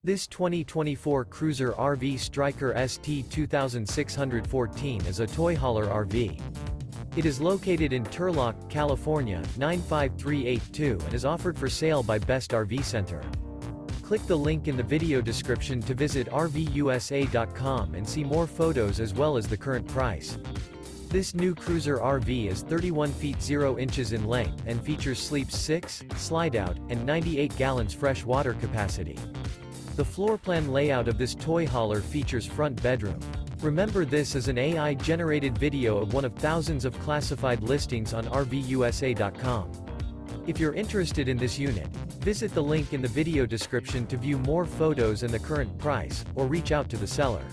This 2024 Cruiser RV Stryker ST2614 is a toy hauler RV. It is located in Turlock, California, 95382 and is offered for sale by Best RV Center. Click the link in the video description to visit RVUSA.com and see more photos as well as the current price. This new Cruiser RV is 31 feet 0 inches in length and features sleeps 6, Slideout, and 98 gallons fresh water capacity. The floor plan layout of this toy hauler features front bedroom. Remember, this is an AI-generated video of one of thousands of classified listings on RVUSA.com. If you're interested in this unit, visit the link in the video description to view more photos and the current price, or reach out to the seller.